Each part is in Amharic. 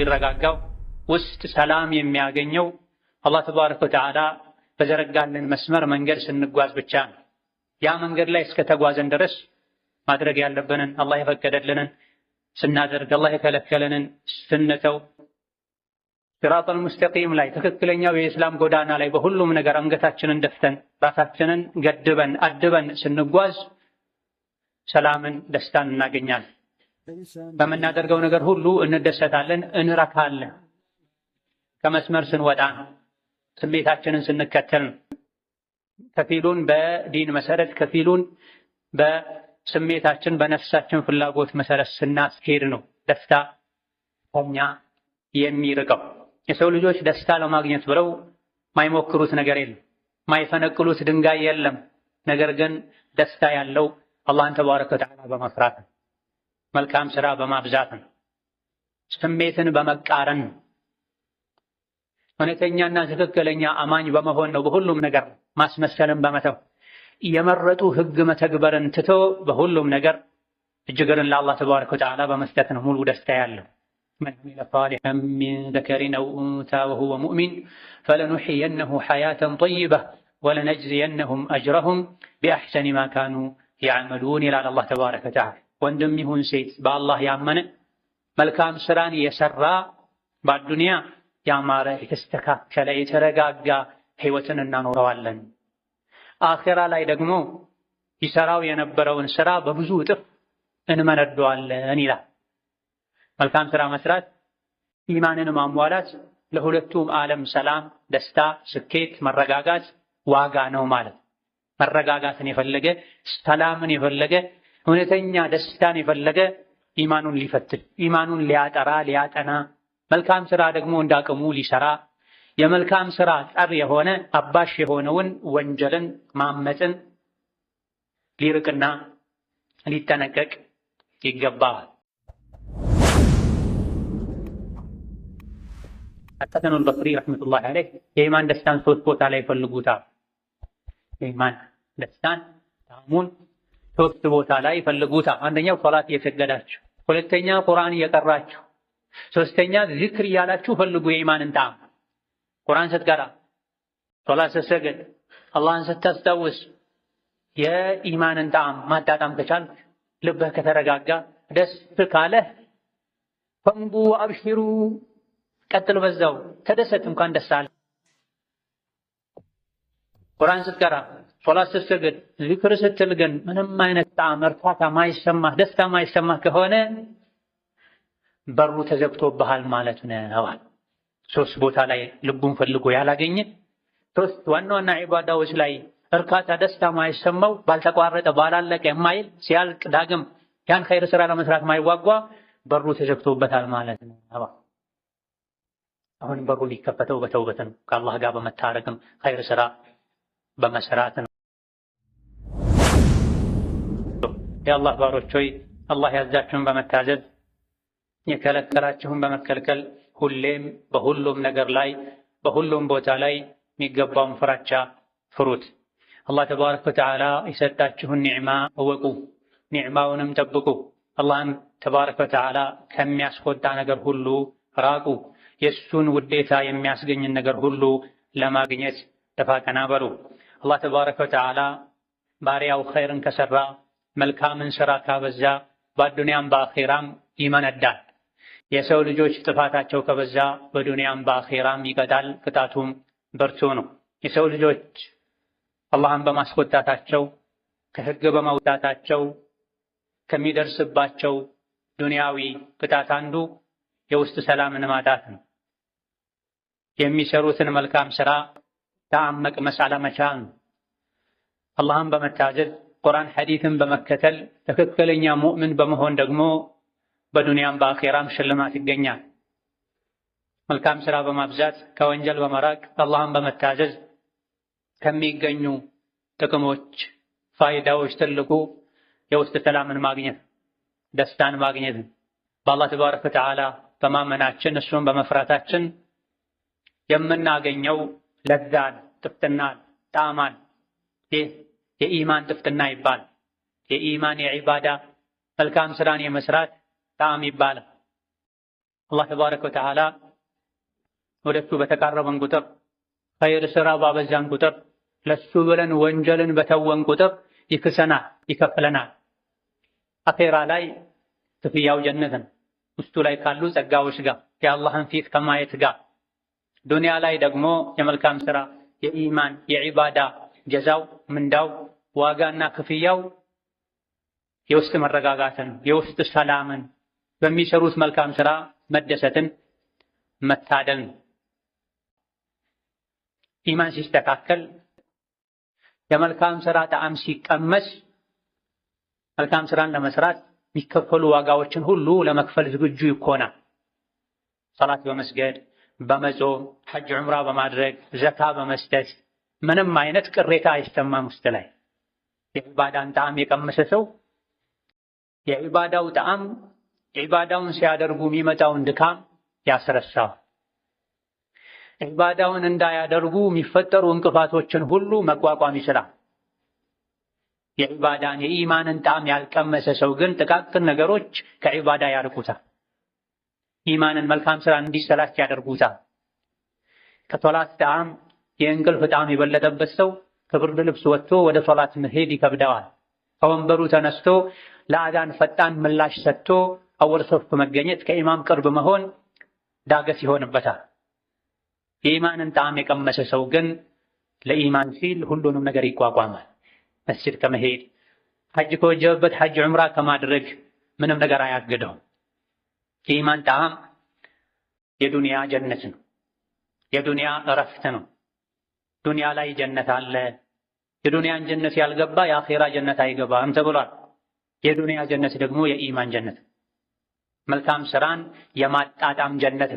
የሚረጋጋው ውስጥ ሰላም የሚያገኘው አላህ ተባረከ ወተዓላ በዘረጋልን መስመር መንገድ ስንጓዝ ብቻ ነው። ያ መንገድ ላይ እስከተጓዘን ድረስ ማድረግ ያለብንን አላህ የፈቀደልንን ስናደርግ አላህ የከለከለንን ስንተው ሲራጠል ሙስተቂም ላይ ትክክለኛው የእስላም ጎዳና ላይ በሁሉም ነገር አንገታችንን ደፍተን ራሳችንን ገድበን አድበን ስንጓዝ ሰላምን፣ ደስታን እናገኛለን። በምናደርገው ነገር ሁሉ እንደሰታለን፣ እንረካለን። ከመስመር ስንወጣ ስሜታችንን ስንከተል ከፊሉን በዲን መሰረት ከፊሉን በስሜታችን በነፍሳችን ፍላጎት መሰረት ስናስኬድ ነው ደስታ ከኛ የሚርቀው። የሰው ልጆች ደስታ ለማግኘት ብለው ማይሞክሩት ነገር የለም፣ ማይፈነቅሉት ድንጋይ የለም። ነገር ግን ደስታ ያለው አላህን ተባረከ ወተዓላ በመፍራት ነው፣ መልካም ስራ በማብዛት ነው፣ ስሜትን በመቃረን ነው፣ እውነተኛና ትክክለኛ አማኝ በመሆን ነው። በሁሉም ነገር ማስመሰልን በመተው የመረጡ ህግ መተግበርን ትቶ በሁሉም ነገር እጅግርን ለአላህ ተባረከ ወተዓላ በመስጠት ነው ሙሉ ደስታ ያለው። من عمل صالحا من ذكر أو أنثى وهو مؤمن فلنحيينه حياة طيبة ولنجزينهم أجرهم بأحسن ما كانوا يعملون إلى الله تبارك وتعالى ወንድም ይሁን ሴት በአላህ ያመነ መልካም ስራን የሰራ በዱንያ ያማረ የተስተካከለ የተረጋጋ ህይወትን እናኖረዋለን። አኺራ ላይ ደግሞ ይሰራው የነበረውን ስራ በብዙ እጥፍ እንመነደዋለን ይላል። መልካም ስራ መስራት ኢማንን ማሟላት ለሁለቱም ዓለም ሰላም፣ ደስታ፣ ስኬት፣ መረጋጋት ዋጋ ነው ማለት። መረጋጋትን የፈለገ ሰላምን የፈለገ እውነተኛ ደስታን የፈለገ ኢማኑን ሊፈትን ኢማኑን ሊያጠራ ሊያጠና መልካም ስራ ደግሞ እንዳቅሙ ሊሰራ የመልካም ስራ ጠር የሆነ አባሽ የሆነውን ወንጀልን ማመፅን ሊርቅና ሊጠነቀቅ ይገባል። ሐሰን አልበስሪ ረሕመቱላሂ ዐለይህ የኢማን ደስታን ሶስት ቦታ ላይ ይፈልጉታል። የኢማን ደስታን ጣዕሙን ሶስት ቦታ ላይ ይፈልጉታል። አንደኛው ሶላት እየሰገዳችሁ፣ ሁለተኛ ቁርአን እየቀራችሁ፣ ሶስተኛ ዚክር እያላችሁ ፈልጉ የኢማንን ጣዕም። ቁርአን ስትቀራ፣ ሶላት ስትሰግድ፣ አላህን ስታስታውስ የኢማንን ጣዕም ማጣጣም ከቻልክ ልብህ ከተረጋጋ ደስ ካለህ ፈንቡ አብሽሩ ቀጥል፣ በዛው ተደሰት፣ እንኳን ደስ አለ። ቁርአን ስትቀራ፣ ሶላት ስትሰግድ፣ ዚክር ስትል ግን ምንም አይነት ጣዕም እርካታ ማይሰማህ ደስታ ማይሰማህ ከሆነ በሩ ተዘግቶብሃል ማለት ነው። ሶስት ቦታ ላይ ልቡን ፈልጎ ያላገኘ ሶስት ዋና ዋና ዒባዳዎች ላይ እርካታ ደስታ ማይሰማው ባልተቋረጠ ባላለቀ የማይል ሲያልቅ ዳግም ያን ኸይር ስራ ለመስራት ማይዋጓ በሩ ተዘግቶበታል ማለት ነው። አሁን በሩ ሊከፈተው በተውበት ነው፣ ከአላህ ጋር በመታረቅ ነው፣ ኸይር ስራ በመስራት ነው። የአላህ ባሮች ሆይ አላህ ያዛችሁን በመታዘዝ የከለከላችሁን በመከልከል ሁሌም በሁሉም ነገር ላይ በሁሉም ቦታ ላይ የሚገባውን ፍራቻ ፍሩት። አላህ ተባረከ ወተዓላ የሰጣችሁን ኒዕማ እወቁ፣ ኒዕማውንም ጠብቁ። አላህን ተባረከ ወተዓላ ከሚያስቆጣ ነገር ሁሉ ራቁ። የእሱን ውዴታ የሚያስገኝን ነገር ሁሉ ለማግኘት ደፋ ቀና በሉ። አላህ ተባረከ ወተዓላ ባሪያው ኸይርን ከሰራ መልካምን ስራ ካበዛ በዱንያም በአኼራም ይመነዳል። የሰው ልጆች ጥፋታቸው ከበዛ በዱንያም በአኼራም ይቀጣል፣ ቅጣቱም በርቱ ነው። የሰው ልጆች አላህን በማስቆጣታቸው ከሕግ በመውጣታቸው ከሚደርስባቸው ዱንያዊ ቅጣት አንዱ የውስጥ ሰላምን ማጣት ነው። የሚሰሩትን መልካም ስራ ጣዕም መቅመስ አለመቻል ነው። አላህን በመታዘዝ ቁርአን ሐዲትን በመከተል ትክክለኛ ሙእምን በመሆን ደግሞ በዱንያም በአኼራም ሽልማት ይገኛል። መልካም ስራ በማብዛት ከወንጀል በመራቅ አላህን በመታዘዝ ከሚገኙ ጥቅሞች ፋይዳዎች ትልቁ የውስጥ ሰላምን ማግኘት ደስታን ማግኘት በአላህ ተባረከ ወተዓላ በማመናችን እሱን በመፍራታችን የምናገኘው ለዛን ጥፍጥናን ጣዕማን ይህ የኢማን ጥፍጥና ይባላል። የኢማን የዒባዳ መልካም ስራን የመስራት ጣዕም ይባላል። አላህ ተባረከ ወተዓላ ወደሱ በተቃረበን ቁጥር ኸይር ስራ ባበዛን ቁጥር ለሱ ብለን ወንጀልን በተወን ቁጥር ይክሰናል፣ ይከፍለናል። አኼራ ላይ ክፍያው ጀነት ነው፣ ውስጡ ላይ ካሉ ጸጋዎች ጋር የአላህን ፊት ከማየት ጋር። ዱንያ ላይ ደግሞ የመልካም ስራ የኢማን የዒባዳ ጀዛው ምንዳው ዋጋና ክፍያው የውስጥ መረጋጋትን የውስጥ ሰላምን በሚሰሩት መልካም ስራ መደሰትን መታደል ነው። ኢማን ሲስተካከል የመልካም ስራ ጣዕም ሲቀመስ መልካም ስራን ለመስራት የሚከፈሉ ዋጋዎችን ሁሉ ለመክፈል ዝግጁ ይኮናል። ሰላት በመስገድ በመጾም ሐጅ ዑምራ በማድረግ ዘካ በመስጠት ምንም አይነት ቅሬታ አይሰማም ውስጥ ላይ። የዒባዳን ጣዕም የቀመሰ ሰው የዒባዳው ጣዕም ዒባዳውን ሲያደርጉ የሚመጣውን ድካም ያስረሳው። ዒባዳውን እንዳያደርጉ የሚፈጠሩ እንቅፋቶችን ሁሉ መቋቋም ይችላል። የዒባዳን የኢማንን ጣዕም ያልቀመሰ ሰው ግን ጥቃቅን ነገሮች ከዒባዳ ያርቁታል። ኢማንን መልካም ስራ እንዲሰላች ያደርጉታል። ከሶላት ጣዕም የእንቅልፍ ጣዕም የበለጠበት ሰው ከብርድ ልብስ ወጥቶ ወደ ሶላት መሄድ ይከብደዋል። ከወንበሩ ተነስቶ ለአዛን ፈጣን ምላሽ ሰጥቶ አወል ሶፍ መገኘት ከኢማም ቅርብ መሆን ዳገት ይሆንበታል። የኢማንን ጣዕም የቀመሰ ሰው ግን ለኢማን ሲል ሁሉንም ነገር ይቋቋማል። መስጂድ ከመሄድ ሐጅ ከወጀበበት ሐጅ ዑምራ ከማድረግ ምንም ነገር አያግደውም። የኢማን ጣዕም የዱንያ ጀነት ነው፣ የዱንያ እረፍት ነው። ዱንያ ላይ ጀነት አለ። የዱንያን ጀነት ያልገባ የአኼራ ጀነት አይገባም ተብሏል። የዱንያ ጀነት ደግሞ የኢማን ጀነት፣ መልካም ስራን የማጣጣም ጀነት፣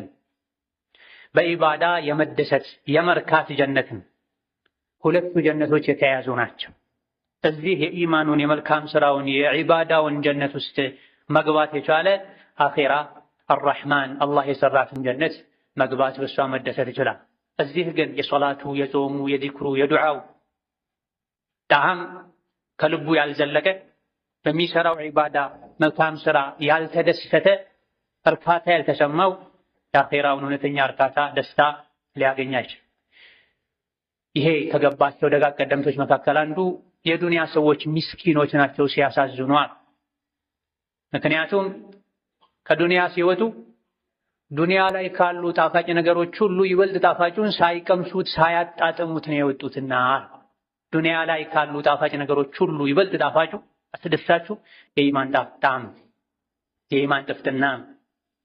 በኢባዳ የመደሰት የመርካት ጀነት። ሁለቱ ጀነቶች የተያያዙ ናቸው። እዚህ የኢማኑን የመልካም ስራውን የዒባዳውን ጀነት ውስጥ መግባት የቻለ አኼራ አርራሕማን አላህ የሰራትን ጀነት መግባት በሷ መደሰት ይችላል። እዚህ ግን የሶላቱ የጾሙ የዚክሩ የዱዓው ጣዕም ከልቡ ያልዘለቀ በሚሰራው ዒባዳ መልካም ስራ ያልተደሰተ እርካታ ያልተሰማው የአኼራውን እውነተኛ እርካታ ደስታ ሊያገኝ አይችልም። ይሄ ከገባቸው ደጋግ ቀደምቶች መካከል አንዱ የዱንያ ሰዎች ምስኪኖች ናቸው ሲያሳዝኗል። ምክንያቱም ከዱንያ ሲወጡ ዱንያ ላይ ካሉ ጣፋጭ ነገሮች ሁሉ ይበልጥ ጣፋጩን ሳይቀምሱት ሳያጣጥሙት ነው የወጡትና ዱንያ ላይ ካሉ ጣፋጭ ነገሮች ሁሉ ይበልጥ ጣፋጩ አስደሳቹ የኢማን ጣዕም የኢማን ጥፍጥና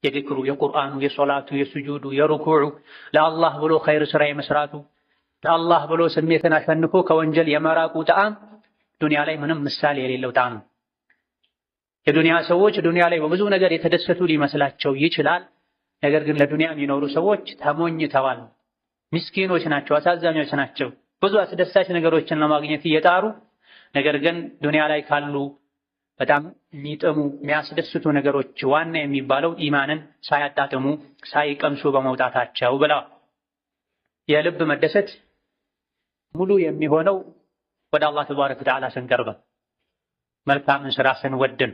የዚክሩ የቁርአኑ የሶላቱ የስጁዱ የሩኩዑ ለአላህ ብሎ ኸይር ስራ የመስራቱ ለአላህ ብሎ ስሜትን አሸንፎ ከወንጀል የመራቁ ጣዕም ዱንያ ላይ ምንም ምሳሌ የሌለው ጣዕም። የዱንያ ሰዎች ዱንያ ላይ በብዙ ነገር የተደሰቱ ሊመስላቸው ይችላል። ነገር ግን ለዱንያ የሚኖሩ ሰዎች ተሞኝተዋል፣ ምስኪኖች ናቸው፣ አሳዛኞች ናቸው። ብዙ አስደሳች ነገሮችን ለማግኘት እየጣሩ ነገር ግን ዱንያ ላይ ካሉ በጣም የሚጥሙ የሚያስደስቱ ነገሮች ዋና የሚባለው ኢማንን ሳያጣጥሙ ሳይቀምሱ በመውጣታቸው ብለዋል። የልብ መደሰት ሙሉ የሚሆነው ወደ አላህ ተባረከ ወተዓላ ስንቀርብ መልካምን ስራ ስንወድን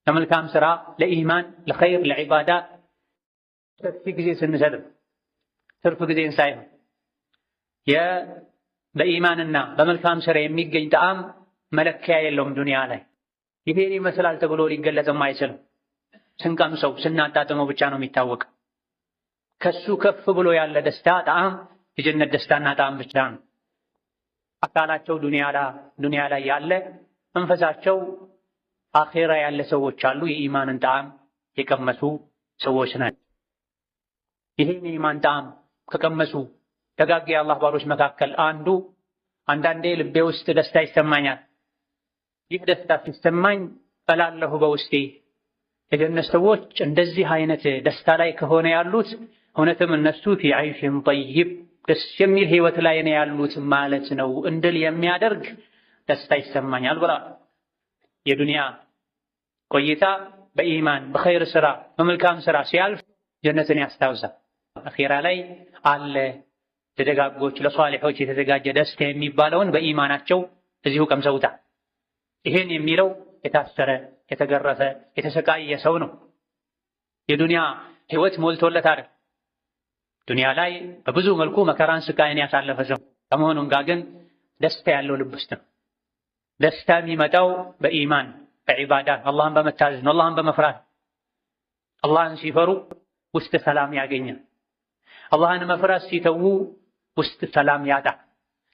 ለመልካም ስራ ለኢማን ለኸይር ለዒባዳ ሰፊ ጊዜ ስንሰጥ ትርፍ ጊዜን ሳይሆን በኢማንና በመልካም ስራ የሚገኝ ጣዕም መለኪያ የለውም። ዱንያ ላይ ይሄን ይመስላል ተብሎ ሊገለጽም አይችልም። ስንቀምሰው ስናጣጥመው ብቻ ነው የሚታወቅ። ከሱ ከፍ ብሎ ያለ ደስታ ጣዕም የጀነት ደስታና ጣዕም ብቻ ነው። አካላቸው ዱንያ ላይ ያለ መንፈሳቸው አኼራ ያለ ሰዎች አሉ። የኢማንን ጣዕም የቀመሱ ሰዎች ናቸው። ይሄን የኢማን ጣዕም ከቀመሱ ደጋግ የአላህ ባሮች መካከል አንዱ አንዳንዴ ልቤ ውስጥ ደስታ ይሰማኛል፣ ይህ ደስታ ሲሰማኝ እላለሁ በውስጤ የጀነት ሰዎች እንደዚህ አይነት ደስታ ላይ ከሆነ ያሉት እውነትም እነሱ ፊ ዐይሽን ጠይብ ደስ የሚል ህይወት ላይ ነው ያሉት ማለት ነው እንድል የሚያደርግ ደስታ ይሰማኛል ብላ የዱንያ ቆይታ በኢማን በኸይር ስራ በመልካም ስራ ሲያልፍ ጀነትን ያስታውሳል። አኺራ ላይ አለ ለደጋጎች ለሷሊሖች የተዘጋጀ ደስታ የሚባለውን በኢማናቸው እዚሁ ቀምሰውታል። ይሄን የሚለው የታሰረ የተገረፈ የተሰቃየ ሰው ነው። የዱንያ ህይወት ሞልቶለት አይደል? ዱንያ ላይ በብዙ መልኩ መከራን ስቃይን ያሳለፈ ሰው ከመሆኑም ጋር ግን ደስታ ያለው ልብ ውስጥ ነው። ደስታ የሚመጣው በኢማን በዒባዳ አላህን በመታዘዝ ነው፣ አላህን በመፍራት። አላህን ሲፈሩ ውስጥ ሰላም ያገኛል። አላህን መፍራት ሲተዉ ውስጥ ሰላም ያጣ፣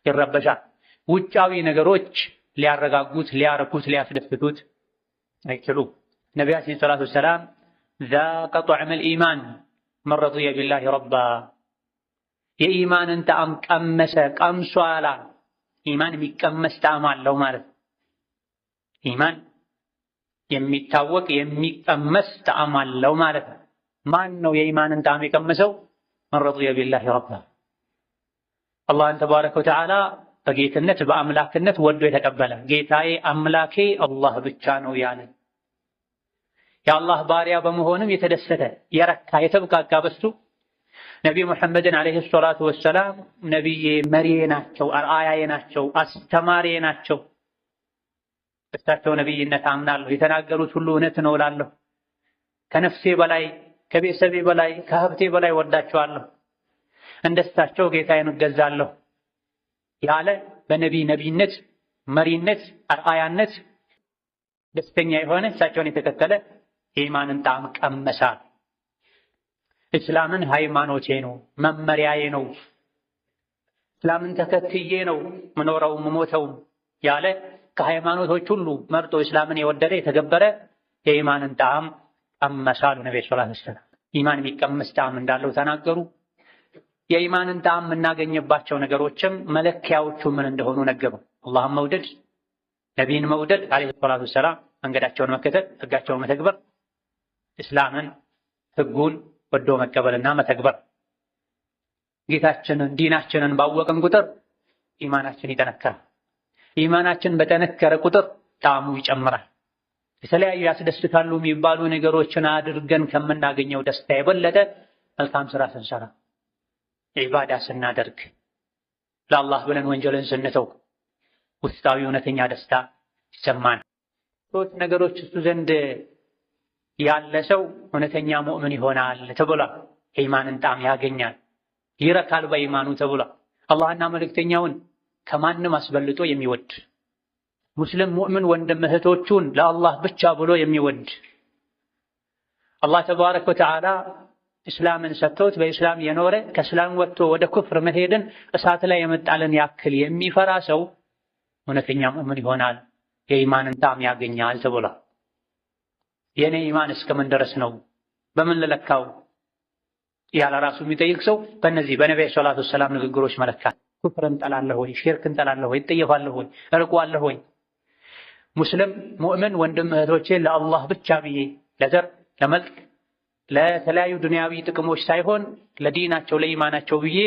ይረበሻል። ውጫዊ ነገሮች ሊያረጋጉት፣ ሊያረኩት፣ ሊያስደስቱት አይችሉም። ነቢያችን ሰለላሁ ዐለይሂ ወሰለም ዛቀ ጧዕመል ኢማን መን ረዲየ ቢላሂ ረባ፣ የኢማንን ጣዕም ቀመሰ ቀምሷላ። ኢማን የሚቀመስ ጣዕም አለው ማለት ነው። ኢማን የሚታወቅ የሚቀመስ ጣዕም አለው ማለት ነው። ማን ነው የኢማንን ጣዕም የቀመሰው? መን ረዲየ ቢላሂ ረባ፣ አላህን ተባረከ ወተዓላ በጌትነት በአምላክነት ወዶ የተቀበለ ጌታዬ አምላኬ አላህ ብቻ ነው ያለ፣ የአላህ ባሪያ በመሆንም የተደሰተ የረካ የተብቃቃ በሱ ነቢዩ ሙሐመድን ዓለይሂ ሰላቱ ወሰላም ነቢዬ መሪዬ ናቸው፣ አርአያዬ ናቸው፣ አስተማሪዬ ናቸው። በእሳቸው ነቢይነት አምናለሁ። የተናገሩት ሁሉ እውነት ነው እላለሁ። ከነፍሴ በላይ ከቤተሰቤ በላይ ከሀብቴ በላይ ወዳቸዋለሁ። እንደሳቸው ጌታዬን እገዛለሁ ያለ በነቢይነት መሪነት አርአያነት ደስተኛ የሆነ እሳቸውን የተከተለ የኢማንን ጣዕም ቀመሳ። እስላምን ሃይማኖቴ ነው መመሪያዬ ነው፣ እስላምን ተከትዬ ነው ምኖረው ምሞተው ያለ ከሃይማኖቶች ሁሉ መርጦ እስላምን የወደደ የተገበረ የኢማንን ጣዕም ቀመሳሉ ነብዩ ሰለላሁ ዐለይሂ ወሰለም። ኢማን የሚቀመስ ጣዕም እንዳለው ተናገሩ። የኢማንን ጣዕም የምናገኝባቸው ነገሮችም መለኪያዎቹ ምን እንደሆኑ ነገሩ። አላህን መውደድ፣ ነቢይን መውደድ ዓለይሂ ሰላቱ ወሰላም፣ መንገዳቸውን መከተል፣ ህጋቸውን መተግበር፣ እስላምን ህጉን ወዶ መቀበልና መተግበር። ጌታችንን ዲናችንን ባወቅን ቁጥር ኢማናችን ይጠነከራል። ኢማናችን በጠነከረ ቁጥር ጣዕሙ ይጨምራል። የተለያዩ ያስደስታሉ የሚባሉ ነገሮችን አድርገን ከምናገኘው ደስታ የበለጠ መልካም ስራ ስንሰራ፣ ዒባዳ ስናደርግ፣ ለአላህ ብለን ወንጀልን ስንተው ውስጣዊ እውነተኛ ደስታ ይሰማን። ሶስት ነገሮች እሱ ዘንድ ያለ ሰው እውነተኛ ሙእምን ይሆናል ተብሏል። የኢማንን ጣዕም ያገኛል፣ ይረካል በኢማኑ ተብሏል። አላህና መልእክተኛውን ከማንም አስበልጦ የሚወድ ሙስሊም ሙእምን ወንድም እህቶቹን ለአላህ ብቻ ብሎ የሚወድ አላህ ተባረከ ወተዓላ እስላምን ሰጥቶት በእስላም የኖረ ከእስላም ወጥቶ ወደ ኩፍር መሄድን እሳት ላይ የመጣልን ያክል የሚፈራ ሰው እውነተኛ ሙእምን ይሆናል፣ የኢማንን ጣዕም ያገኛል ተብሏል። የኔ ኢማን እስከምን ድረስ ነው በምን ልለካው ያለ ራሱ የሚጠይቅ ሰው በእነዚህ በነቢዩ ሰለላሁ ዐለይሂ ወሰለም ንግግሮች መለካት። ኩፍርን ጠላለሁ ወይ? ሽርክን ጠላለሁ ወይ? እጠየፋለሁ ወይ? እርቋለሁ ወይ? ሙስሊም ሙእምን ወንድም እህቶቼን ለአላህ ብቻ ብዬ ለዘር ለመልክ ለተለያዩ ዱንያዊ ጥቅሞች ሳይሆን ለዲናቸው ለኢማናቸው ብዬ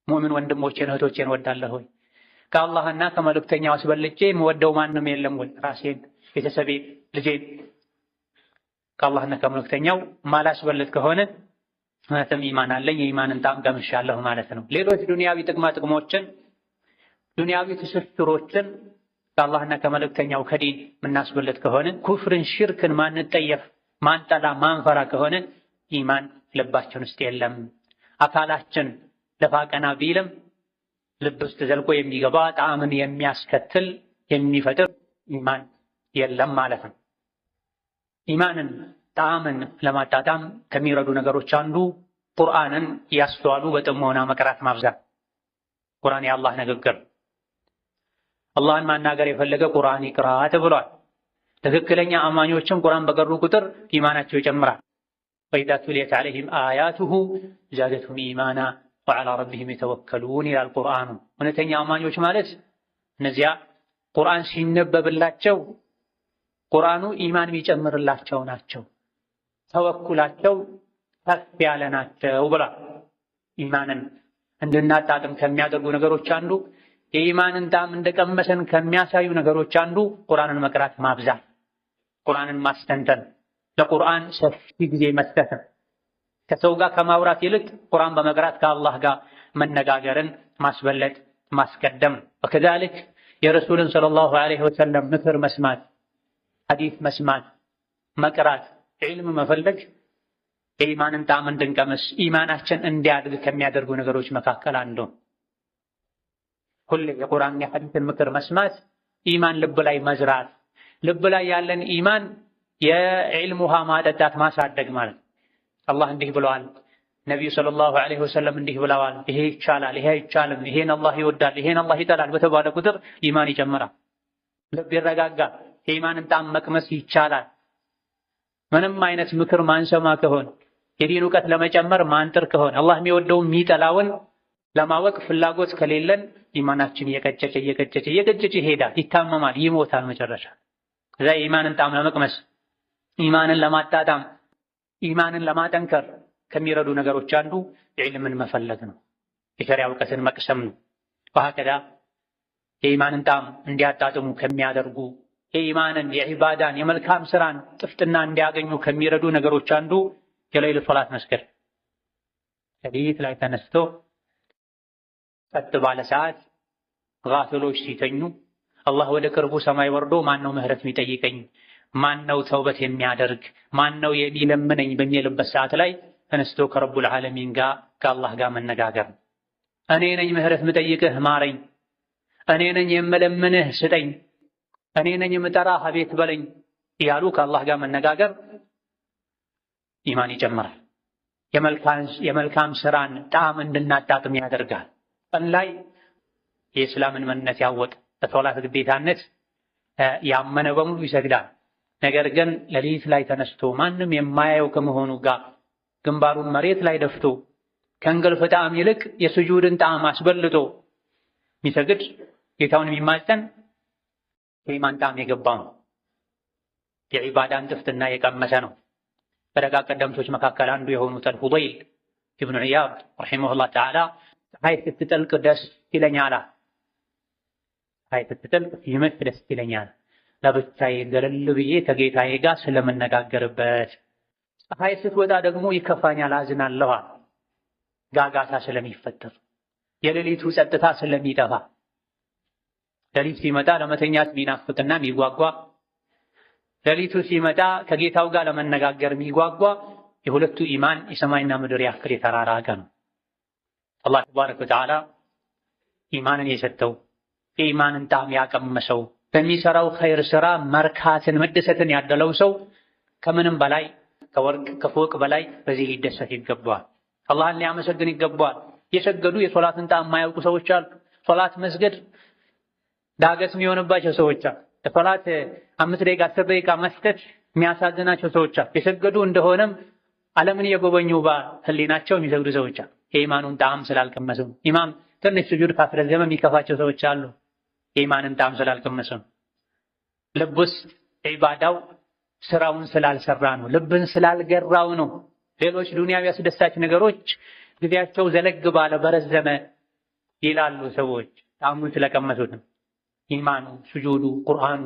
ሙእምን ወንድሞቼን እህቶቼን ወዳለሁ ወይ? ከአላህና ከመልእክተኛው አስበልጬ የምወደው ማንም የለም ወይ? ራሴን፣ ቤተሰቤን፣ ልጄን ከአላህና ከመልእክተኛው ማላስበልጥ ከሆነ እውነትም ኢማን አለኝ፣ የኢማንን ጣዕም ቀምሻለሁ ማለት ነው። ሌሎች ዱንያዊ ጥቅማ ጥቅሞችን ዱንያዊ ትስስሮችን ከአላህና ከመልእክተኛው ከዲን የምናስበልጥ ከሆነ ኩፍርን፣ ሽርክን ማንጠየፍ ማንጠላ ማንፈራ ከሆነ ኢማን ልባችን ውስጥ የለም። አካላችን ለፋቀና ቢልም ልብ ውስጥ ዘልቆ የሚገባ ጣዕምን የሚያስከትል የሚፈጥር ኢማን የለም ማለት ነው። ኢማንን ጣዕምን ለማጣጣም ከሚረዱ ነገሮች አንዱ ቁርአንን ያስተዋሉ በጥሞና መቅራት ማብዛት። ቁርአን የአላህ ንግግር፣ አላህን ማናገር የፈለገ ቁርአን ይቅራ ተብሏል። ትክክለኛ አማኞችም ቁርአን በቀሩ ቁጥር ኢማናቸው ይጨምራል። ወኢዛ ቱሊየት ዐለይሂም አያቱሁ ዛደትሁም ኢማና ወዐላ ረቢሂም የተወከሉን ይላል ቁርአኑ። እውነተኛ አማኞች ማለት እነዚያ ቁርአን ሲነበብላቸው ቁርአኑ ኢማን የሚጨምርላቸው ናቸው፣ ተወኩላቸው ከፍ ያለ ናቸው ብሏል። ኢማንን እንድናጣጥም ከሚያደርጉ ነገሮች አንዱ የኢማንን ጣዕም እንደቀመሰን ከሚያሳዩ ነገሮች አንዱ ቁርአንን መቅራት ማብዛት፣ ቁርአንን ማስተንተን፣ ለቁርአን ሰፊ ጊዜ መስጠት፣ ከሰው ጋር ከማውራት ይልቅ ቁርአን በመቅራት ከአላህ ጋር መነጋገርን ማስበለጥ ማስቀደም። ወከዛሊክ የረሱልን ሰለላሁ ዐለይሂ ወሰለም ምክር መስማት፣ ሐዲስ መስማት፣ መቅራት፣ ዒልም መፈለግ የኢማንን ጣዕም እንድንቀምስ ኢማናችን እንዲያድግ ከሚያደርጉ ነገሮች መካከል አንዱ። ሁሌ የቁርአንና የሐዲስን ምክር መስማት ኢማን ልብ ላይ መዝራት፣ ልብ ላይ ያለን ኢማን የዒልም ውሃ ማጠጣት ማሳደግ ማለት። አላህ እንዲህ ብለዋል፣ ነቢዩ ሰለላሁ ዐለይሂ ወሰለም እንዲህ ብለዋል፣ ይሄ ይቻላል፣ ይሄ አይቻልም፣ ይሄን አላህ ይወዳል፣ ይሄን አላህ ይጠላል በተባለ ቁጥር ኢማን ይጨምራል፣ ልብ ይረጋጋል፣ የኢማንን ጣዕም መቅመስ ይቻላል። ምንም አይነት ምክር ማንሰማ ከሆነ የዲን እውቀት ለመጨመር ማንጥር ከሆነ አላህ የሚወደውን የሚጠላውን ለማወቅ ፍላጎት ከሌለን ኢማናችን እየቀጨጨ ይሄዳል፣ ይታመማል፣ ይሞታል መጨረሻ። እዛ የኢማንን ጣዕም ለመቅመስ ኢማንን ለማጣጣም ኢማንን ለማጠንከር ከሚረዱ ነገሮች አንዱ ዒልምን መፈለግ ነው፣ የሸሪዓ እውቀትን መቅሰም ነው። ወሀከዛ የኢማንን ጣዕም እንዲያጣጥሙ ከሚያደርጉ የኢማንን የዒባዳን የመልካም ስራን ጥፍጥና እንዲያገኙ ከሚረዱ ነገሮች አንዱ የሌሊት ሶላት መስገድ። ሌሊት ላይ ተነስቶ ጸጥ ባለ ሰዓት ጋፊሎች ሲተኙ አላህ ወደ ቅርቡ ሰማይ ወርዶ ማን ነው ምህረት የሚጠይቀኝ፣ ማን ነው ተውበት የሚያደርግ፣ ማን ነው የሚለምነኝ በሚልበት ሰዓት ላይ ተነስቶ ከረቡል ዓለሚን ጋር ከአላህ ጋር መነጋገር። እኔ ነኝ ምህረት የምጠይቅህ ማረኝ፣ እኔ ነኝ የምለምንህ ስጠኝ፣ እኔ ነኝ የምጠራህ አቤት በለኝ እያሉ ከአላህ ጋር መነጋገር ኢማን ይጨምራል። የመልካም ስራን ጣዕም እንድናጣጥም ያደርጋል። ቀን ላይ የእስላምን መንነት ያወቀ በሶላት ግዴታነት ያመነ በሙሉ ይሰግዳል። ነገር ግን ሌሊት ላይ ተነስቶ ማንም የማያየው ከመሆኑ ጋር ግንባሩን መሬት ላይ ደፍቶ ከእንቅልፍ ጣዕም ይልቅ የስጁድን ጣዕም አስበልጦ የሚሰግድ ጌታውን የሚማጸን የኢማን ጣዕም የገባው ነው፣ የዒባዳን ጥፍጥና የቀመሰ ነው። በደጋ ቀደምቶች መካከል አንዱ የሆኑት አልፉደይል ኢብኑ ዒያድ ረሒመሁላህ ተዓላ ፀሐይ ስትጠልቅ ደስ ይለኛል፣ ፀሐይ ስትጠልቅ ሲመሽ ደስ ይለኛል፣ ለብቻዬ ገለል ብዬ ከጌታዬ ጋር ስለምነጋገርበት። ፀሐይ ስትወጣ ደግሞ ይከፋኛል፣ አዝናለሁ፣ ጋጋታ ስለሚፈጠር፣ የሌሊቱ ጸጥታ ስለሚጠፋ። ሌሊት ሲመጣ ለመተኛት የሚናፍቅና የሚጓጓ፣ ሌሊቱ ሲመጣ ከጌታው ጋር ለመነጋገር የሚጓጓ የሁለቱ ኢማን የሰማይና ምድር ያክል የተራራቀ ነው። አላህ ተባረከ ወተዓላ ኢማንን የሰጠው የኢማንን ጣዕም ያቀመሰው በሚሰራው ኸይር ስራ መርካትን መደሰትን ያደለው ሰው ከምንም በላይ ከወርቅ ከፎቅ በላይ በዚህ ሊደሰት ይገባዋል። አላህን ሊያመሰግን ይገባዋል። የሰገዱ የሶላትን ጣዕም የማያውቁ ሰዎች አሉ። ሶላት መስገድ ዳገት የሚሆንባቸው ሰዎች አሉ። ለሶላት 5 ደቂቃ 10 ደቂቃ መስጠት የሚያሳዝናቸው ሰዎች አሉ። የሰገዱ እንደሆነም ዓለምን እየጎበኙ በህሊናቸው የሚሰግዱ ሰዎች አሉ። የኢማኑን ጣዕም ስላልቀመሱ። ኢማም ትንሽ ስጁድ ካስረዘመ የሚከፋቸው ሰዎች አሉ። የኢማንን ጣዕም ስላልቀመሱ። ልብ ውስጥ ዒባዳው ስራውን ስላልሰራ ነው፣ ልብን ስላልገራው ነው። ሌሎች ዱንያዊ አስደሳች ነገሮች ጊዜያቸው ዘለግ ባለ በረዘመ ይላሉ ሰዎች ጣዕሙን ስለቀመሱት። ኢማኑ፣ ስጁዱ፣ ቁርአኑ፣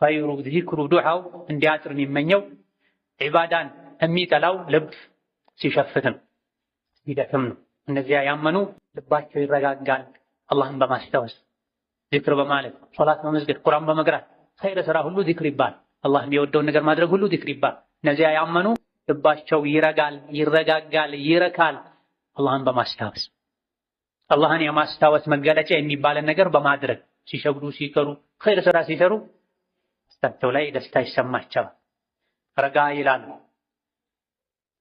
ኸይሩ፣ ዚክሩ፣ ዱዓው እንዲያጥር የሚመኘው ዒባዳን የሚጠላው ልብ ሲሸፍት ነው፣ ሲደክም ነው። እነዚያ ያመኑ ልባቸው ይረጋጋል። አላህን በማስታወስ ዚክር በማለት ሶላት በመስገድ ቁርአን በመቅራት ኸይር ስራ ሁሉ ዚክር ይባል። አላህ የሚወደውን ነገር ማድረግ ሁሉ ዚክር ይባል። እነዚያ ያመኑ ልባቸው ይረጋል፣ ይረጋጋል፣ ይረካል አላህን በማስታወስ። አላህን የማስታወስ መገለጫ የሚባለን ነገር በማድረግ ሲሰግዱ፣ ሲቀሩ፣ ኸይር ስራ ሲሰሩ ውስጣቸው ላይ ደስታ ይሰማቸዋል፣ ረጋ ይላሉ።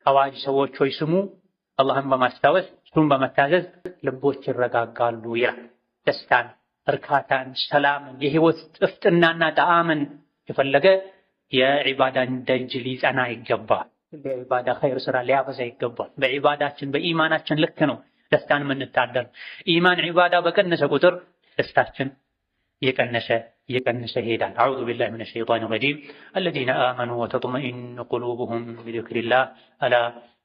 አዋጅ ሰዎች ሆይ ስሙ፣ አላህን በማስታወስ እሱን በመታዘዝ ልቦች ይረጋጋሉ ይላል። ደስታን፣ እርካታን፣ ሰላምን፣ የህይወት ጥፍጥናና ጣዕምን የፈለገ የዒባዳን ደጅ ሊጸና ይገባል። የዒባዳ ኸይር ስራ ሊያበዛ ይገባል። በዒባዳችን በኢማናችን ልክ ነው ደስታን የምንታደር። ኢማን ዒባዳ በቀነሰ ቁጥር ደስታችን እየቀነሰ ይሄዳል። አዑዙ ቢላሂ ሚነ ሸይጣኒ ረጂም አለዚነ አመኑ ወተጥመኢኑ ቁሉቡሁም ቢዚክሪላህ አላ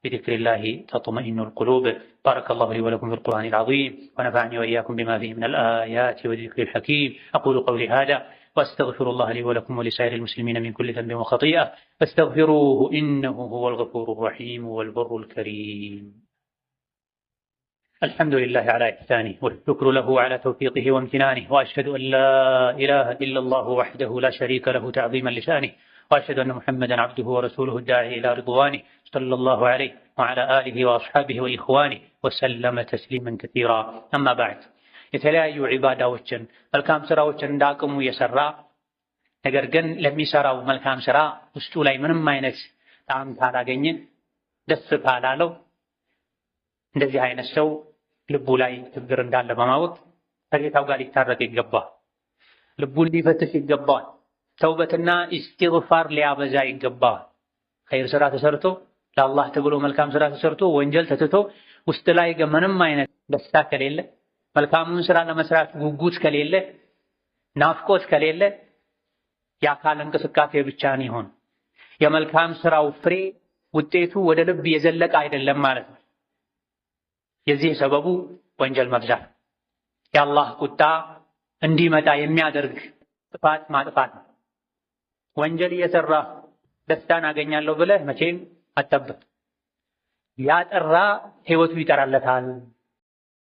ቢዚክሪላሂ ተጥመኢኑል ቁሉብ። ባረከላሁ ሊ ወለኩም ፊል ቁርአኒል ዐዚም ወነፈዐኒ ወኢያኩም ቢማ ፊሂ ሚነል አያቲ ወዚክሪል ሐኪም አቁሉ ቀውሊ ሃዛ وأستغفر الله لي ولكم ولسائر المسلمين من كل ذنب وخطيئة فاستغفروه إنه هو الغفور الرحيم والبر الكريم. الحمد لله على إحسانه والشكر له على توفيقه وامتنانه وأشهد أن لا إله إلا الله وحده لا شريك له تعظيما لشانه وأشهد أن محمدا عبده ورسوله الداعي إلى رضوانه صلى الله عليه وعلى آله وأصحابه وإخوانه وسلم تسليما كثيرا. أما بعد የተለያዩ ዒባዳዎችን መልካም ስራዎችን እንዳቅሙ የሰራ ነገር ግን ለሚሰራው መልካም ስራ ውስጡ ላይ ምንም አይነት ጣዕም ካላገኘ ደስ ካላለው እንደዚህ አይነት ሰው ልቡ ላይ ችግር እንዳለ በማወቅ ከጌታው ጋር ሊታረቅ ይገባል። ልቡን ሊፈትሽ ይገባል። ተውበትና ኢስቲግፋር ሊያበዛ ይገባል። ኸይር ስራ ተሰርቶ ለአላህ ተብሎ መልካም ስራ ተሰርቶ ወንጀል ተትቶ ውስጥ ላይ ምንም አይነት ደስታ ከሌለ መልካሙን ስራ ለመስራት ጉጉት ከሌለ ናፍቆት ከሌለ የአካል እንቅስቃሴ ብቻ ነው ይሆን የመልካም ስራው ፍሬ ውጤቱ ወደ ልብ የዘለቀ አይደለም ማለት ነው። የዚህ ሰበቡ ወንጀል መብዛት የአላህ ቁጣ እንዲመጣ የሚያደርግ ጥፋት ማጥፋት ነው። ወንጀል እየሰራ ደስታን አገኛለሁ ብለህ መቼም አትጠብቅ። ያጠራ ህይወቱ ይጠራለታል፣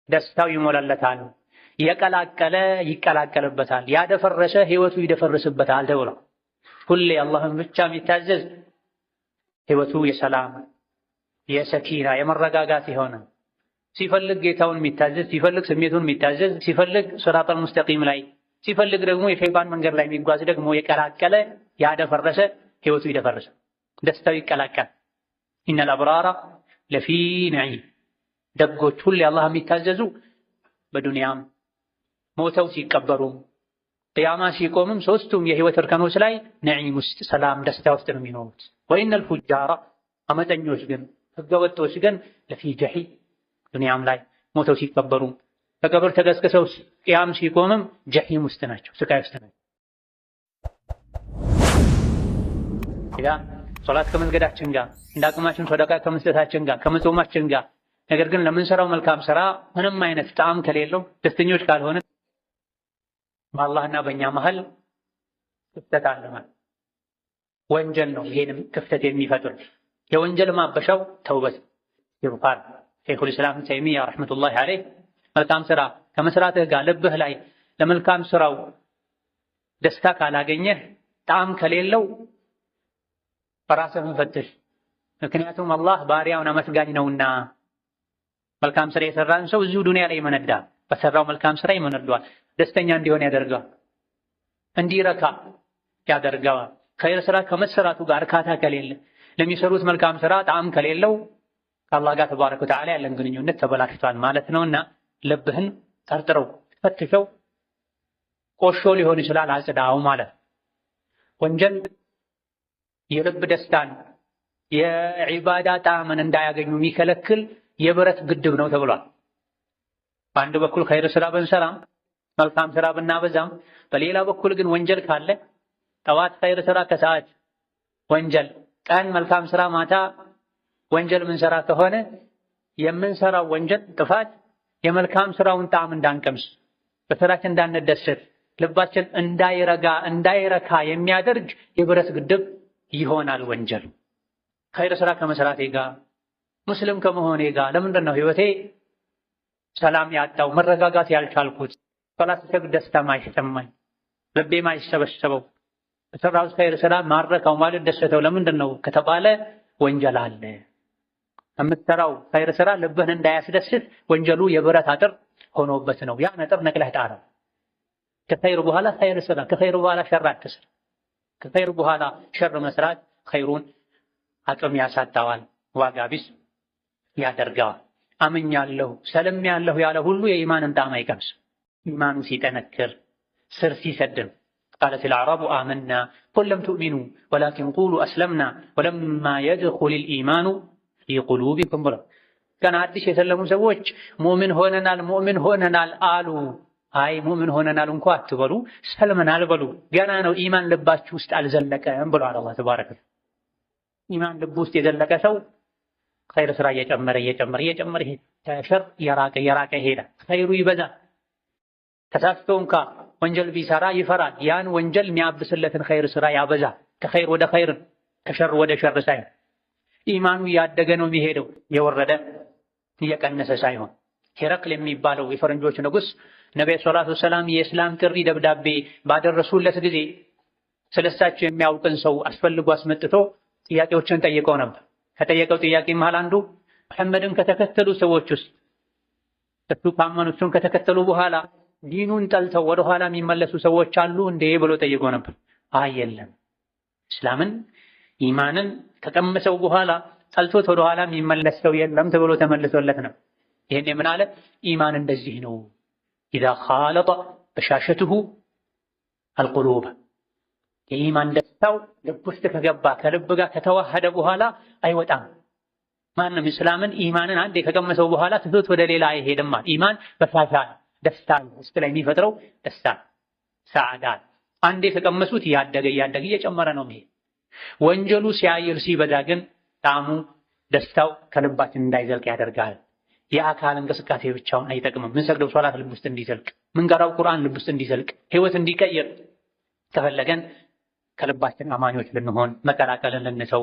ደስታው ይሞላለታል፣ የቀላቀለ ይቀላቀልበታል፣ ያደፈረሰ ህይወቱ ይደፈርስበታል ተብሎ ሁሌ አላህን ብቻ የሚታዘዝ ህይወቱ የሰላም የሰኪና የመረጋጋት የሆነ ሲፈልግ ጌታውን የሚታዘዝ ሲፈልግ ስሜቱን የሚታዘዝ ሲፈልግ ሲራጠል ሙስተቂም ላይ ሲፈልግ ደግሞ የሸይጣን መንገድ ላይ የሚጓዝ ደግሞ የቀላቀለ ያደፈረሰ ህይወቱ ይደፈርስ፣ ደስታው ይቀላቀል። ኢነል አብራራ ለፊ ነዒም ደጎች ሁሌ አላህ የሚታዘዙ በዱንያም ሞተው ሲቀበሩም ቅያማ ሲቆምም ሶስቱም የህይወት እርከኖች ላይ ነዒም ውስጥ ሰላም ደስታ ውስጥ ነው የሚኖሩት። ወኢነል ፉጃራ አመፀኞች ግን ህገወጦች ግን ለፊ ጀሒም ዱንያም ላይ ሞተው ሲቀበሩም ከቀብር ተቀስቅሰው ቅያም ሲቆምም ጀሒም ውስጥ ናቸው፣ ስቃይ ውስጥ ናቸው። ያ ሶላት ከመስገዳችን ጋር እንዳቅማችን ሰደቃ ከመስጠታችን ጋር ከመጾማችን ጋር ነገር ግን ለምንሰራው መልካም ስራ ምንም አይነት ጣዕም ከሌለው ደስተኞች ካልሆነ በአላህና በእኛ መሀል ክፍተት አለ ማለት ወንጀል ነው። ይሄንም ክፍተት የሚፈጥር የወንጀል ማበሻው ተውበት ይርፋል። ሸይኹል ኢስላም ተይሚያ ረሕመቱላሂ ዐለይህ መልካም ስራ ከመስራትህ ጋር ልብህ ላይ ለመልካም ስራው ደስታ ካላገኘህ ጣዕም ከሌለው በራስህን ፈትሽ። ምክንያቱም አላህ ባሪያውን አመስጋኝ ነውና መልካም ስራ የሰራን ሰው እዚሁ ዱንያ ላይ ይመነዳል፣ በሰራው መልካም ስራ ይመነዳል፣ ደስተኛ እንዲሆን ያደርገዋል፣ እንዲረካ ያደርገዋል። ኸይር ስራ ከመሰራቱ ጋር እርካታ ከሌለ ለሚሰሩት መልካም ስራ ጣዕም ከሌለው ከአላህ ጋር ተባረከ ወተዓላ ያለን ግንኙነት ተበላሽቷል ማለት ነውና ልብህን ጠርጥረው ፈትሸው። ቆሾ ሊሆን ይችላል አጽዳው ማለት። ወንጀል የልብ ደስታን የዒባዳ ጣዕምን እንዳያገኙ የሚከለክል የብረት ግድብ ነው ተብሏል። በአንድ በኩል ኸይር ስራ ብንሰራም መልካም ስራ ብናበዛም በሌላ በኩል ግን ወንጀል ካለ ጠዋት ኸይር ስራ ከሰዓት ወንጀል፣ ቀን መልካም ስራ ማታ ወንጀል ምንሰራ ከሆነ የምንሰራው ወንጀል ጥፋት የመልካም ስራውን ጣዕም እንዳንቀምስ በስራችን እንዳንደሰት ልባችን እንዳይረካ የሚያደርግ የብረት ግድብ ይሆናል ወንጀል። ኸይር ስራ ከመስራቴ ጋር ሙስሊም ከመሆኔ ጋር ለምንድን ነው ህይወቴ ሰላም ያጣው መረጋጋት ያልቻልኩት ሶላት ስሰግድ ደስታ ማይሰማኝ ልቤ ማይሰበሰበው በሰራሁት ኸይር ስራ ማረካው ማለት ደሰተው ለምንድን ነው ከተባለ ወንጀል አለ። የምትሰራው ኸይር ስራ ልብህን እንዳያስደስት ወንጀሉ የብረት አጥር ሆኖበት ነው። ያ ነጥብ ነቅለህ ጣለው። ከኸይር በኋላ ኸይር ስራ፣ ከኸይር በኋላ ሸር አትስራ። ከኸይር በኋላ ሸር መስራት ኸይሩን አቅም ያሳጣዋል፣ ዋጋ ቢስ ያደርገዋል። አምኛለሁ ሰለምያለሁ ያለ ሁሉ የኢማንን ጣዕም አይቀምስም። ኢማኑ ሲጠነክር ስር ሲሰድም ቃለት አልአዕራቡ አመና ቁል ለም ትኡሚኑ ወላኪን ቁሉ አስለምና ወለማ የድኹል ልኢማኑ ፊ ቁሉቢኩም ብለው ገና አዲስ የሰለሙ ሰዎች ሙእምን ሆነናል አሉ። አይ ሙእምን ሆነናል እንኳ አትበሉ፣ ሰልመናል በሉ። ገና ነው ኢማን ልባችሁ ውስጥ አልዘለቀም ብሏል አላህ ተባረከ። ኢማን ልብ ውስጥ የዘለቀ ሰው ኸይር ስራ እየጨመረ ይሄ ከሸር የራቀ ይሄዳል። ኸይሩ ይበዛል። ተሳስቶ እንኳ ወንጀል ቢሰራ ይፈራል። ያን ወንጀል የሚያብስለትን ኸይር ስራ ያበዛል። ከኸይር ወደ ኸይር ከሸር ወደ ሸር ሳይሆን ኢማኑ ያደገ ነው የሚሄደው፣ የወረደ እየቀነሰ ሳይሆን። ሄረቅል የሚባለው የፈረንጆች ንጉስ ነብዩ ሰለላሁ ዐለይሂ ወሰለም የእስላም ጥሪ ደብዳቤ ባደረሱለት ጊዜ ስለሳቸው የሚያውቅን ሰው አስፈልጎ አስመጥቶ ጥያቄዎችን ጠይቀው ነበር። ከጠየቀው ጥያቄ መሃል አንዱ መሐመድን ከተከተሉ ሰዎች ውስጥ እሱ ካመኑ እሱን ከተከተሉ በኋላ ዲኑን ጠልተው ወደ ኋላ የሚመለሱ ሰዎች አሉ እንዴ ብሎ ጠይቆ ነበር። አይ የለም፣ እስላምን ኢማንን ከቀመሰው በኋላ ጠልቶት ወደ ኋላ የሚመለስ ሰው የለም ተብሎ ተመልሶለት ነው። ይሄን ምን አለ? ኢማን እንደዚህ ነው። ኢዛ ኻለጠ በሻሸቱሁ አልቁሉብ፣ የኢማን ደስታው ልብ ውስጥ ከገባ ከልብ ጋር ከተዋሃደ በኋላ አይወጣም። ማንም እስላምን ኢማንን አንዴ ከቀመሰው በኋላ ትቶት ወደ ሌላ አይሄድም። ኢማን በፋሻ ደስታ ውስጥ ላይ የሚፈጥረው ደስታ ሰዓዳ አንዴ ከቀመሱት እያደገ እየጨመረ ነው የሚሄድ። ወንጀሉ ሲያይል ሲበዛ ግን ጣዕሙ ደስታው ከልባችን እንዳይዘልቅ ያደርጋል። የአካል እንቅስቃሴ ብቻውን አይጠቅምም። ምንሰግደው ሶላት ልብ ውስጥ እንዲዘልቅ፣ ምንቀራው ቁርአን ልብ ውስጥ እንዲዘልቅ፣ ህይወት እንዲቀየር ከፈለገን ከልባችን አማኞች ልንሆን መቀላቀልን ልንተው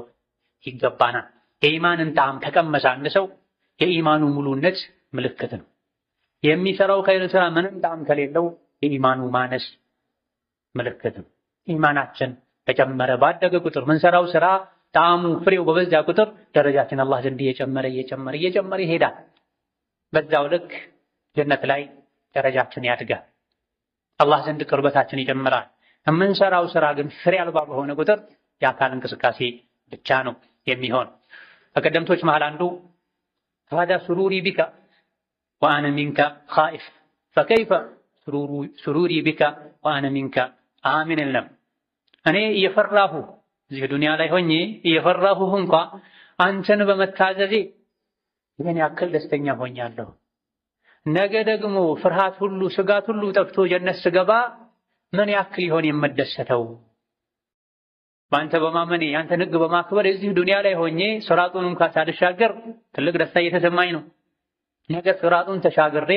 ይገባናል። የኢማንን ጣዕም ከቀመሰ አንድ ሰው የኢማኑ ሙሉነት ምልክት ነው። የሚሰራው ኸይር ስራ ምንም ጣዕም ከሌለው የኢማኑ ማነስ ምልክት ነው። ኢማናችን በጨመረ ባደገ ቁጥር ምንሰራው ስራ ጣዕሙ ፍሬው በበዛ ቁጥር ደረጃችን አላህ ዘንድ እየጨመረ ይሄዳል። በዛው ልክ ጀነት ላይ ደረጃችን ያድጋል። አላህ ዘንድ ቅርበታችን ይጨምራል። የምንሰራው ስራ ግን ፍሬ አልባ በሆነ ቁጥር የአካል እንቅስቃሴ ብቻ ነው የሚሆን። ከቀደምቶች መሃል አንዱ ሀዳ ሱሩሪ ቢካ ወአነ ሚንከ ኻኢፍ ፈከይፈ ሱሩሪ ቢካ ወአነ ሚንከ አሚን ለም። እኔ እየፈራሁ እዚህ ዱንያ ላይ ሆኜ እየፈራሁ እንኳ አንተን በመታዘዜ ይህን ያክል ደስተኛ ሆኛለሁ። ነገ ደግሞ ፍርሃት ሁሉ ስጋት ሁሉ ጠፍቶ ጀነት ስገባ ምን ያክል ይሆን የምደሰተው? በአንተ በማመኔ አንተን ሕግ በማክበር እዚህ ዱንያ ላይ ሆኜ ስራጡን እንኳ ሳልሻገር ትልቅ ደስታ እየተሰማኝ ነው። ነገ ስራጡን ተሻግሬ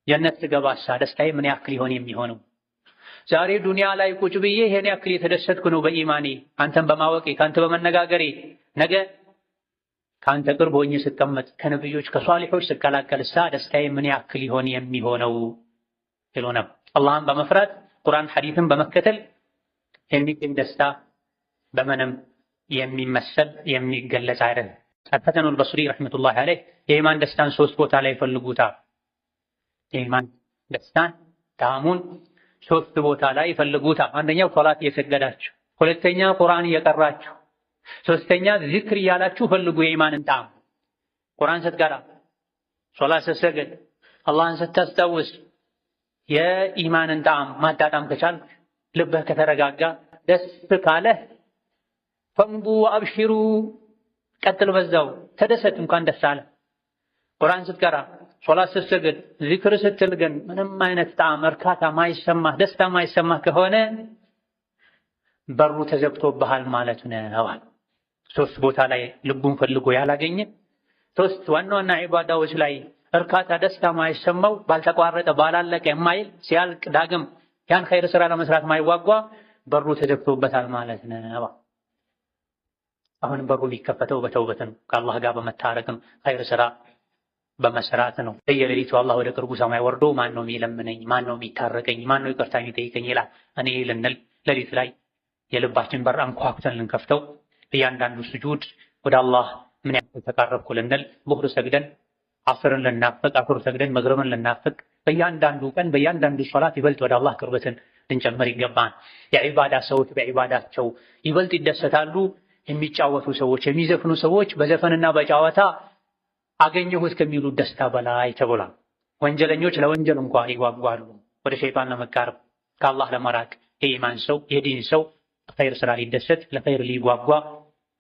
ጀነት ስገባሳ ደስታዬ ምን ያክል ይሆን የሚሆነው? ዛሬ ዱንያ ላይ ቁጭ ብዬ ይሄን ያክል የተደሰትኩ ነው በኢማኔ አንተን በማወቄ ካንተ በመነጋገሬ ነገ ካንተ ቅርብ ሆኜ ስቀመጥ ከነብዮች ከሷሊሖች ስቀላቀልሳ ደስታዬ ምን ያክል ይሆን የሚሆነው ይሉ ነበር። አላህን በመፍራት ቁርአን ሐዲስን በመከተል የሚገኝ ደስታ በምንም የሚመሰል የሚገለጽ አይደለም። አልሐሰኑል በስሪ ረሕመቱላሂ ዐለይህ የኢማን ደስታን ሶስት ቦታ ላይ ይፈልጉታል። የኢማን ደስታን ጣዕሙን ሶስት ቦታ ላይ ይፈልጉታል። አንደኛው ሶላት እየሰገዳችሁ፣ ሁለተኛ ቁርአን እየቀራችሁ፣ ሶስተኛ ዚክር እያላችሁ ፈልጉ የኢማንን ጣዕም። ቁርአን ስትቀራ፣ ሶላት ስትሰግድ፣ አላህን ስታስታውስ የኢማንን ጣዕም ማጣጣም ከቻልክ ልብህ ከተረጋጋ ደስ ካለህ ፈምዱ ወአብሽሩ ቀጥል፣ በዛው ተደሰት እንኳን ደስ አለ። ቁርአን ስትቀራ፣ ሶላት ስትሰግድ፣ ዚክር ስትል ግን ምንም አይነት ጣዕም እርካታ ማይሰማህ ደስታ ማይሰማህ ከሆነ በሩ ተዘግቶብሃል ማለት ነው። ሶስት ቦታ ላይ ልቡን ፈልጎ ያላገኘ ሶስት ዋና ዋና ዒባዳዎች ላይ እርካታ ደስታ ማይሰማው ባልተቋረጠ ባላለቀ የማይል ሲያልቅ ዳግም ያን ኸይር ስራ ለመስራት ማይዋጓ በሩ ተዘግቶበታል ማለት ነው። አሁን በሩ ሊከፈተው በተውበት ነው፣ ከአላህ ጋር በመታረቅ ነው፣ ኸይር ስራ በመስራት ነው። በየሌሊቱ አላህ ወደ ቅርቡ ሰማይ ወርዶ ማን ነው የሚለምነኝ፣ ማን ነው የሚታረቀኝ፣ ማን ነው ይቅርታ የሚጠይቀኝ ይላል። እኔ ልንል ሌሊት ላይ የልባችን በር አንኳኩተን ልንከፍተው በእያንዳንዱ ስጁድ ወደ አላህ ምን ያክል ተቃረብኩ ልንል ዙህር ሰግደን ዓስርን ልናፍቅ፣ አሱር ሰግደን መግሪብን ልናፍቅ በእያንዳንዱ ቀን በእያንዳንዱ ሶላት ይበልጥ ወደ አላህ ቅርበትን ልንጨምር ይገባን። የዒባዳ ሰዎች በዒባዳቸው ይበልጥ ይደሰታሉ። የሚጫወቱ ሰዎች የሚዘፍኑ ሰዎች በዘፈንና በጨዋታ አገኘሁት ከሚሉት ደስታ በላይ ተብሏል። ወንጀለኞች ለወንጀል እንኳ ይጓጓሉ፣ ወደ ሸይጣን ለመቃረብ ከአላህ ለመራቅ። የኢማን ሰው የዲን ሰው ኸይር ስራ ሊደሰት ለኸይር ሊጓጓ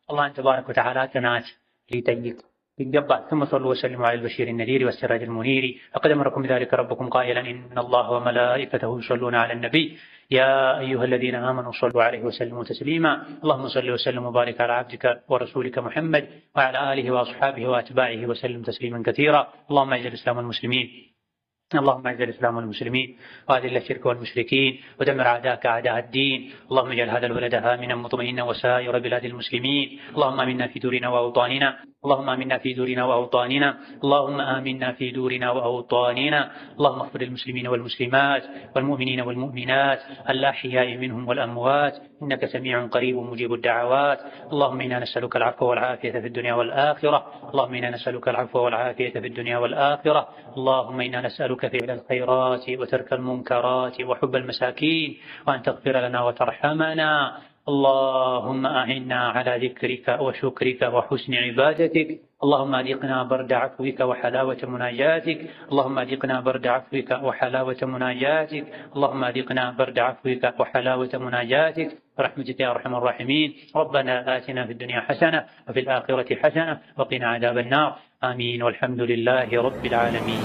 አላህን ተባረከ ወተዓላ ቅናት ሊጠይቅ ይገባል። ثم صلوا وسلموا على البشير النذير والسراج المنير لقد أمركم بذلك ربكم قائلا إن الله وملائكته يصلون على النبي يا أيها الذين آمنوا صلوا عليه وسلموا تسليما اللهم صل وسلم وبارك على عبدك ورسولك محمد وعلى آله وأصحابه وأتباعه وسلم تسليما كثيرا اللهم أعز الإسلام والمسلمين اللهم اعز الاسلام والمسلمين واذل الشرك والمشركين ودمر اعداءك اعداء الدين اللهم اجعل هذا البلد امنا مطمئنا وسائر بلاد المسلمين اللهم امنا في دورنا واوطاننا اللهم آمنا في دورنا وأوطاننا، اللهم آمنا في دورنا وأوطاننا، اللهم اغفر للمسلمين والمسلمات والمؤمنين والمؤمنات الأحياء منهم والأموات، إنك سميع قريب مجيب الدعوات. اللهم إنا نسألك العفو والعافية في الدنيا والآخرة، اللهم إنا نسألك العفو والعافية في الدنيا والآخرة، اللهم إنا نسألك فعل الخيرات وترك المنكرات وحب المساكين، وأن تغفر لنا وترحمنا. اللهم أعنا على ذكرك وشكرك وحسن عبادتك، اللهم أذقنا برد عفوك وحلاوة مناجاتك، اللهم أذقنا برد عفوك وحلاوة مناجاتك، اللهم أذقنا برد عفوك وحلاوة مناجاتك برحمتك يا أرحم الراحمين. ربنا آتنا في الدنيا حسنة وفي الآخرة حسنة وقنا عذاب النار. آمين والحمد لله رب العالمين.